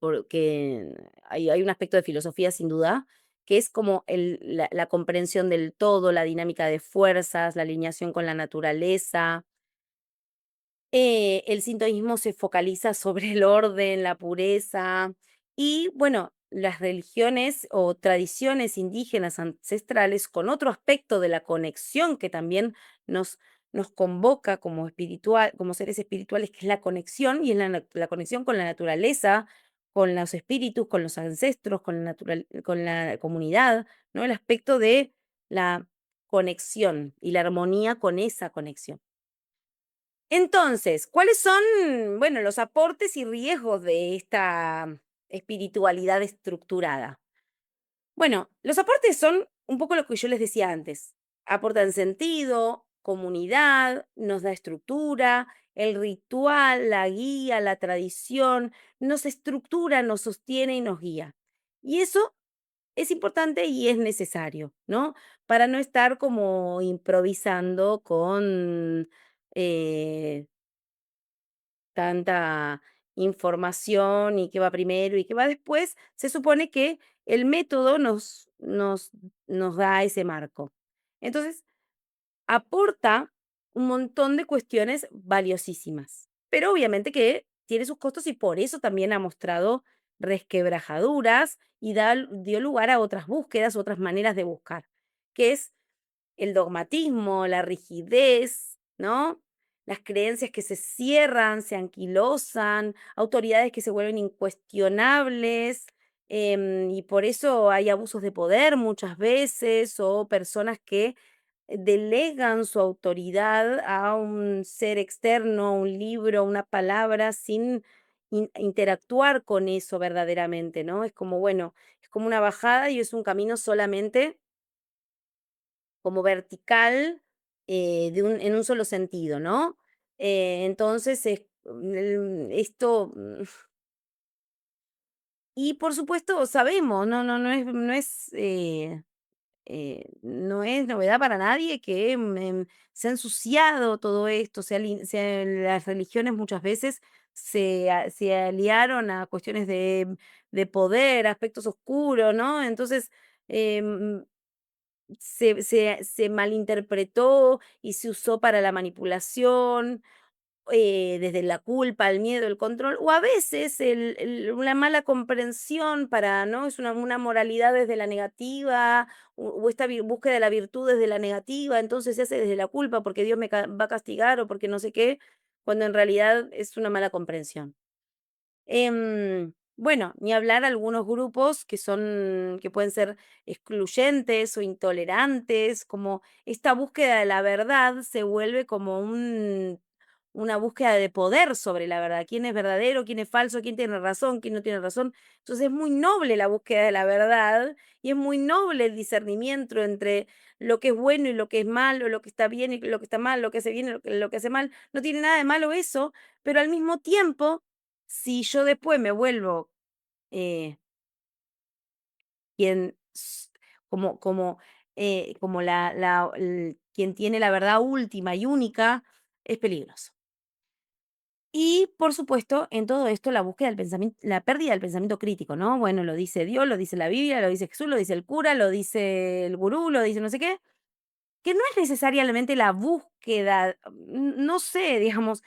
porque hay un aspecto de filosofía sin duda, que es como la comprensión del todo, la dinámica de fuerzas, la alineación con la naturaleza. El sintoísmo se focaliza sobre el orden, la pureza y, bueno, las religiones o tradiciones indígenas ancestrales con otro aspecto de la conexión que también nos, nos convoca como espiritual, como seres espirituales, que es la conexión y es la conexión con la naturaleza, con los espíritus, con los ancestros, con la comunidad, ¿no? El aspecto de la conexión y la armonía con esa conexión. Entonces, ¿cuáles son, bueno, los aportes y riesgos de esta espiritualidad estructurada? Bueno, los aportes son un poco lo que yo les decía antes. Aportan sentido, comunidad, nos da estructura, el ritual, la guía, la tradición, nos estructura, nos sostiene y nos guía. Y eso es importante y es necesario, ¿no? Para no estar como improvisando con eh, tanta información y qué va primero y qué va después, se supone que el método nos da ese marco. Entonces, aporta un montón de cuestiones valiosísimas, pero obviamente que tiene sus costos y por eso también ha mostrado resquebrajaduras y dio lugar a otras búsquedas, otras maneras de buscar, que es el dogmatismo, la rigidez, ¿no? Las creencias que se cierran, se anquilosan, autoridades que se vuelven incuestionables, y por eso hay abusos de poder muchas veces o personas que delegan su autoridad a un ser externo, un libro, una palabra, sin interactuar con eso verdaderamente, ¿no? Es como, bueno, es como una bajada y es un camino solamente como vertical, en un solo sentido, ¿no? Entonces, esto, y por supuesto sabemos, no es novedad para nadie que, se ha ensuciado todo esto, las religiones muchas veces se aliaron a cuestiones de poder, aspectos oscuros, ¿no? Entonces, em se malinterpretó y se usó para la manipulación, desde la culpa, el miedo, el control, o a veces una mala comprensión para, ¿no? Es una moralidad desde la negativa, o esta búsqueda de la virtud desde la negativa, entonces se hace desde la culpa porque Dios va a castigar o porque no sé qué, cuando en realidad es una mala comprensión. Bueno, ni hablar algunos grupos que pueden ser excluyentes o intolerantes, como esta búsqueda de la verdad se vuelve como una búsqueda de poder sobre la verdad. ¿Quién es verdadero? ¿Quién es falso? ¿Quién tiene razón? ¿Quién no tiene razón? Entonces es muy noble la búsqueda de la verdad y es muy noble el discernimiento entre lo que es bueno y lo que es malo, lo que está bien y lo que está mal, lo que hace bien y lo que hace mal. No tiene nada de malo eso, pero al mismo tiempo si yo después me vuelvo, eh, quien s como quien tiene la verdad última y única, es peligroso. Y, por supuesto, en todo esto, la pérdida del pensamiento crítico, ¿no? Bueno, lo dice Dios, lo dice la Biblia, lo dice Jesús, lo dice el cura, lo dice el gurú, lo dice no sé qué. Que no es necesariamente la búsqueda, no sé, digamos,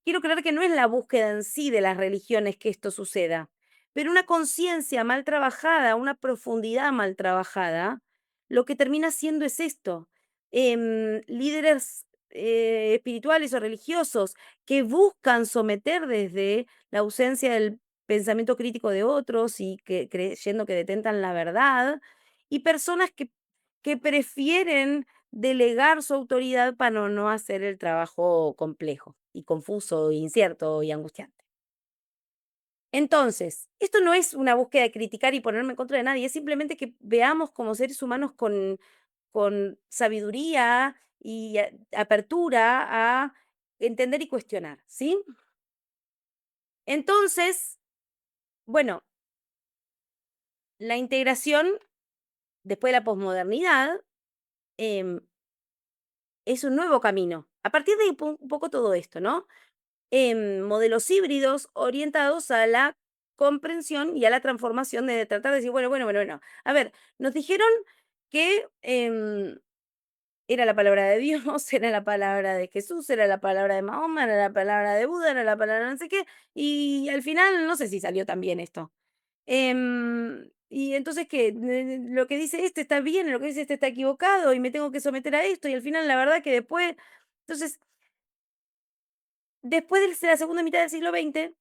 quiero creer que no es la búsqueda en sí de las religiones que esto suceda, pero una conciencia mal trabajada, una profundidad mal trabajada, lo que termina siendo es esto, líderes espirituales o religiosos que buscan someter desde la ausencia del pensamiento crítico de otros y que creyendo que detentan la verdad, y personas que prefieren delegar su autoridad para no hacer el trabajo complejo y confuso, incierto y angustiante. Entonces, esto no es una búsqueda de criticar y ponerme en contra de nadie, es simplemente que veamos como seres humanos con sabiduría y apertura a entender y cuestionar, ¿sí? Entonces, bueno, la integración después de la posmodernidad es un nuevo camino. A partir de un poco todo esto, ¿no? Modelos híbridos orientados a la comprensión y a la transformación de tratar de decir, bueno. A ver, nos dijeron que era la palabra de Dios, era la palabra de Jesús, era la palabra de Mahoma, era la palabra de Buda, era la palabra no sé qué, y al final no sé si salió tan bien esto. Y entonces, ¿qué? Lo que dice este está bien, lo que dice este está equivocado, y me tengo que someter a esto, y al final la verdad que después. Entonces, después de la segunda mitad del siglo XX,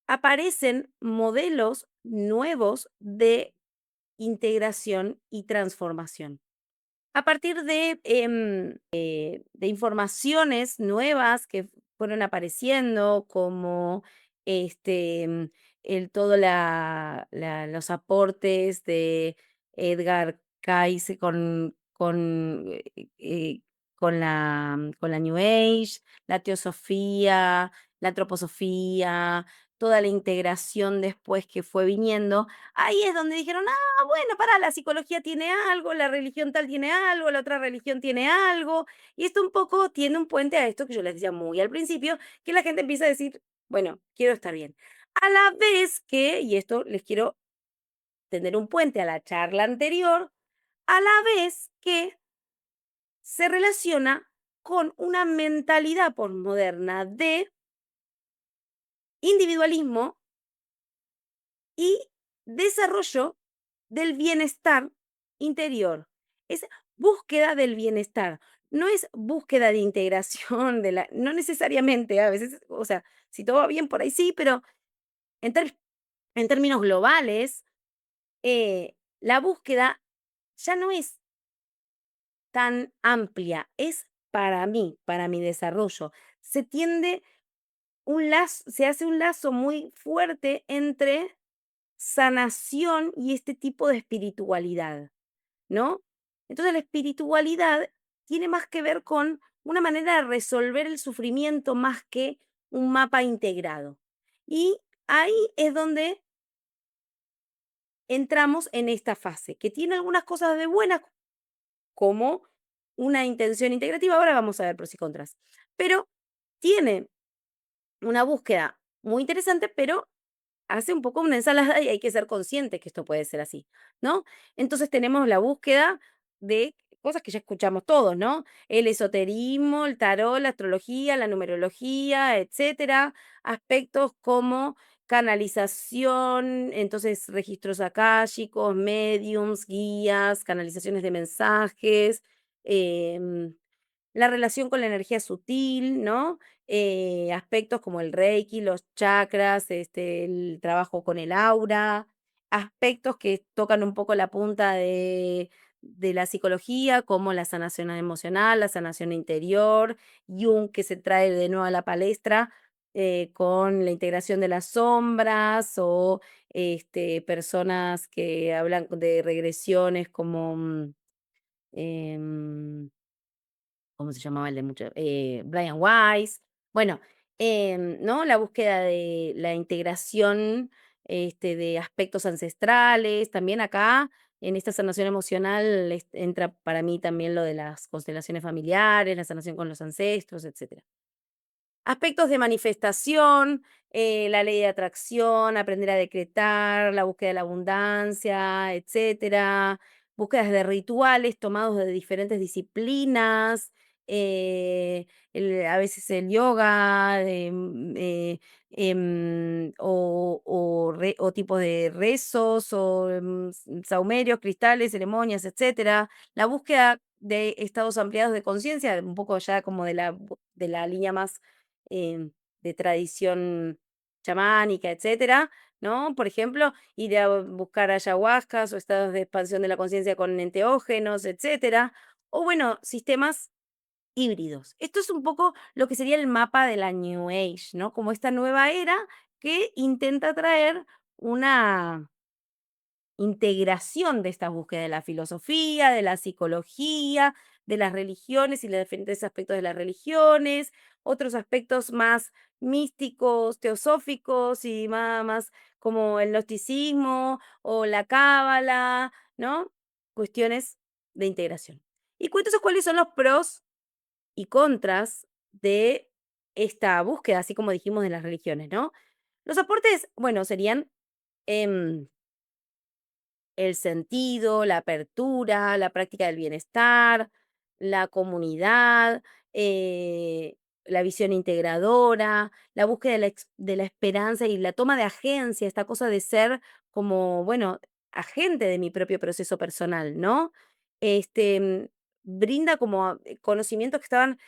aparecen modelos nuevos de integración y transformación. A partir de informaciones nuevas que fueron apareciendo, como todo los aportes de Edgar Cayce con la New Age, la teosofía, la antroposofía, toda la integración después que fue viniendo, ahí es donde dijeron, bueno, para la psicología tiene algo, la religión tal tiene algo, la otra religión tiene algo, y esto un poco tiene un puente a esto que yo les decía muy al principio, que la gente empieza a decir, bueno, quiero estar bien. A la vez que, y esto les quiero tener un puente a la charla anterior, a la vez que se relaciona con una mentalidad posmoderna de individualismo y desarrollo del bienestar interior. Es búsqueda del bienestar, no es búsqueda de integración no necesariamente, a veces, o sea, si todo va bien por ahí sí, pero en, en términos globales, la búsqueda ya no es tan amplia, es para mí, para mi desarrollo. Se tiende se hace un lazo muy fuerte entre sanación y este tipo de espiritualidad, ¿no? Entonces la espiritualidad tiene más que ver con una manera de resolver el sufrimiento más que un mapa integrado. Y ahí es donde entramos en esta fase, que tiene algunas cosas de buenas, como una intención integrativa. Ahora vamos a ver pros y contras. Pero tiene una búsqueda muy interesante, pero hace un poco una ensalada y hay que ser consciente que esto puede ser así, ¿no? Entonces tenemos la búsqueda de cosas que ya escuchamos todos, ¿no? El esoterismo, el tarot, la astrología, la numerología, etcétera. Aspectos como canalización, entonces registros akáshicos, mediums, guías, canalizaciones de mensajes, em, la relación con la energía sutil, ¿no? Aspectos como el reiki, los chakras, el trabajo con el aura, aspectos que tocan un poco la punta de la psicología, como la sanación emocional, la sanación interior, Jung, que se trae de nuevo a la palestra, con la integración de las sombras o personas que hablan de regresiones como em, ¿cómo se llamaba el de mucho? Brian Weiss. Bueno, ¿no? La búsqueda de la integración, de aspectos ancestrales. También acá, en esta sanación emocional, entra para mí también lo de las constelaciones familiares, la sanación con los ancestros, etcétera. Aspectos de manifestación, la ley de atracción, aprender a decretar, la búsqueda de la abundancia, etcétera. Búsquedas de rituales tomados de diferentes disciplinas, a veces el yoga, o tipos de rezos, o saumerios, cristales, ceremonias, etcétera. La búsqueda de estados ampliados de conciencia, un poco ya como de la línea más de tradición chamánica, etcétera, ¿no? Por ejemplo, ir a buscar ayahuascas o estados de expansión de la conciencia con enteógenos, etcétera. O bueno, sistemas híbridos. Esto es un poco lo que sería el mapa de la New Age, ¿no? Como esta nueva era que intenta traer una integración de esta búsqueda de la filosofía, de la psicología, de las religiones y los diferentes aspectos de las religiones, otros aspectos más místicos, teosóficos y más como el gnosticismo o la cábala, ¿no? Cuestiones de integración. Y cuéntanos cuáles son los pros y contras de esta búsqueda, así como dijimos de las religiones, ¿no? Los aportes, bueno, serían em, el sentido, la apertura, la práctica del bienestar, la comunidad, eh, la visión integradora, la búsqueda de la esperanza y la toma de agencia, esta cosa de ser como, bueno, agente de mi propio proceso personal, ¿no? Brinda como conocimientos que estaban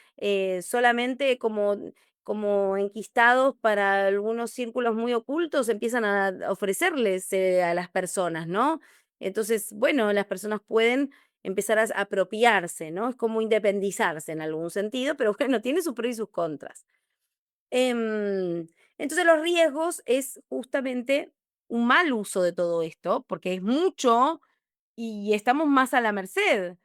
solamente como enquistados para algunos círculos muy ocultos, empiezan a ofrecerles a las personas, ¿no? Entonces, bueno, las personas pueden empezar a apropiarse, ¿no? Es como independizarse en algún sentido, pero bueno, tiene sus pros y sus contras. Em, entonces, los riesgos es justamente un mal uso de todo esto, porque es mucho y estamos más a la merced.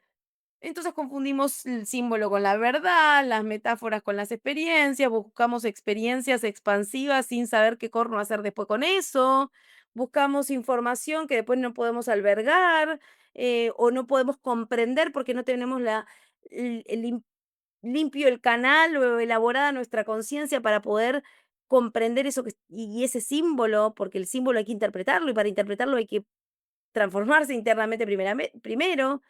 Entonces confundimos el símbolo con la verdad, las metáforas con las experiencias, buscamos experiencias expansivas sin saber qué corno hacer después con eso, buscamos información que después no podemos albergar o no podemos comprender porque no tenemos limpio el canal o elaborada nuestra conciencia para poder comprender eso y ese símbolo, porque el símbolo hay que interpretarlo y para interpretarlo hay que transformarse internamente primero.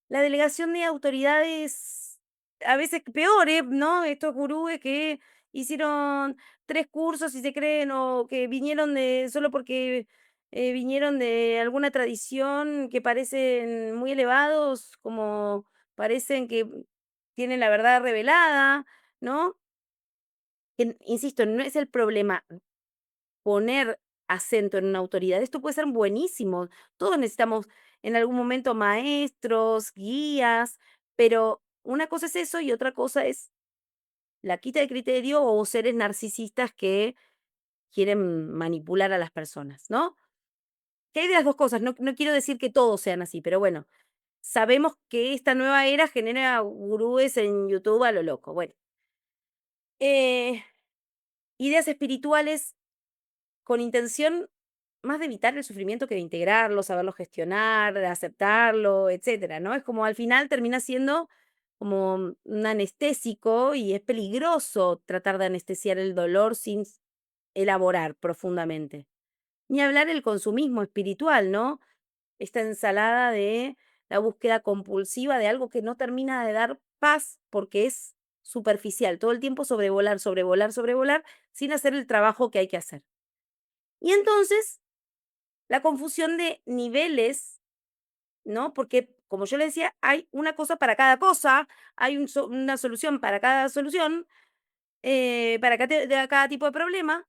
La delegación de autoridades, a veces peores, ¿no? Estos gurúes que hicieron 3 cursos y se creen, o que vinieron solo porque, vinieron de alguna tradición que parecen muy elevados, como parecen que tienen la verdad revelada, ¿no? Que, insisto, no es el problema poner acento en una autoridad. Esto puede ser buenísimo. Todos necesitamos en algún momento maestros, guías, pero una cosa es eso y otra cosa es la quita de criterio o seres narcisistas que quieren manipular a las personas, ¿no? Que hay de las dos cosas. No, no quiero decir que todos sean así, pero bueno, sabemos que esta nueva era genera gurúes en YouTube a lo loco. Bueno, eh, ideas espirituales con intención más de evitar el sufrimiento que de integrarlo, saberlo gestionar, de aceptarlo, etcétera, ¿no? Es como al final termina siendo como un anestésico y es peligroso tratar de anestesiar el dolor sin elaborar profundamente. Ni hablar el consumismo espiritual, ¿no? Esta ensalada de la búsqueda compulsiva de algo que no termina de dar paz porque es superficial, todo el tiempo sobrevolar, sobrevolar, sobrevolar, sin hacer el trabajo que hay que hacer. Y entonces la confusión de niveles, ¿no? Porque, como yo le decía, hay una cosa para cada cosa, hay una solución para cada solución, cada tipo de problema.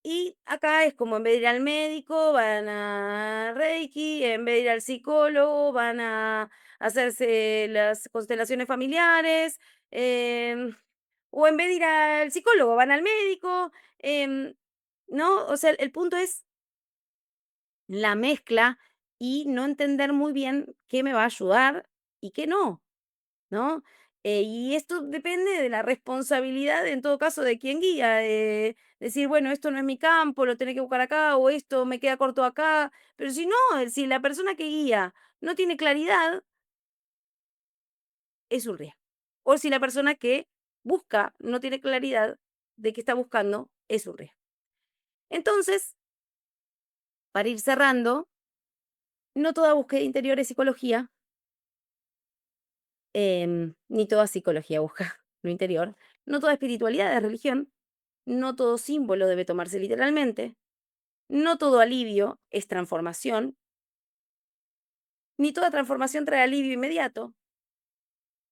Y acá es como en vez de ir al médico, van a Reiki, en vez de ir al psicólogo, van a hacerse las constelaciones familiares, o en vez de ir al psicólogo, van al médico, ¿no? O sea, el punto es la mezcla y no entender muy bien qué me va a ayudar y qué no, ¿no? Y esto depende de la responsabilidad, en todo caso, de quien guía, decir, bueno, esto no es mi campo, lo tenés que buscar acá, o esto me queda corto acá. Pero si no, si la persona que guía no tiene claridad, es un riesgo. O si la persona que busca no tiene claridad de qué está buscando, es un riesgo. Entonces, para ir cerrando, no toda búsqueda interior es psicología. Ni toda psicología busca lo interior, no toda espiritualidad es religión, no todo símbolo debe tomarse literalmente, no todo alivio es transformación, ni toda transformación trae alivio inmediato,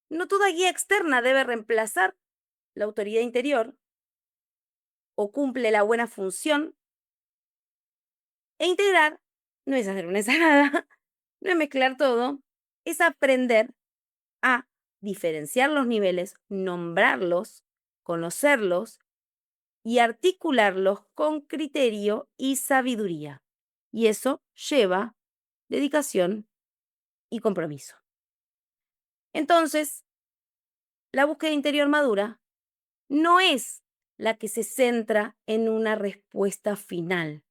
no toda guía externa debe reemplazar la autoridad interior o cumple la buena función, e integrar no es hacer una ensalada, no es mezclar todo, es aprender a diferenciar los niveles, nombrarlos, conocerlos y articularlos con criterio y sabiduría. Y eso lleva dedicación y compromiso. Entonces, la búsqueda interior madura no es la que se centra en una respuesta final,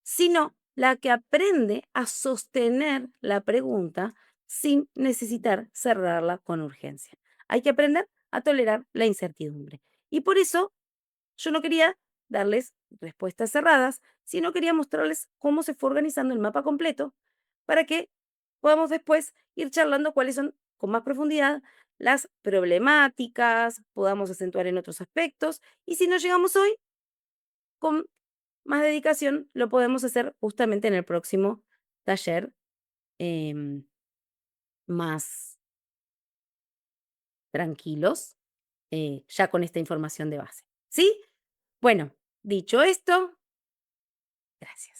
sino la que aprende a sostener la pregunta sin necesitar cerrarla con urgencia. Hay que aprender a tolerar la incertidumbre. Y por eso yo no quería darles respuestas cerradas, sino quería mostrarles cómo se fue organizando el mapa completo para que podamos después ir charlando cuáles son con más profundidad las problemáticas, podamos acentuar en otros aspectos y si no llegamos hoy, con más dedicación lo podemos hacer justamente en el próximo taller em, más tranquilos, ya con esta información de base. ¿Sí? Bueno, dicho esto, gracias.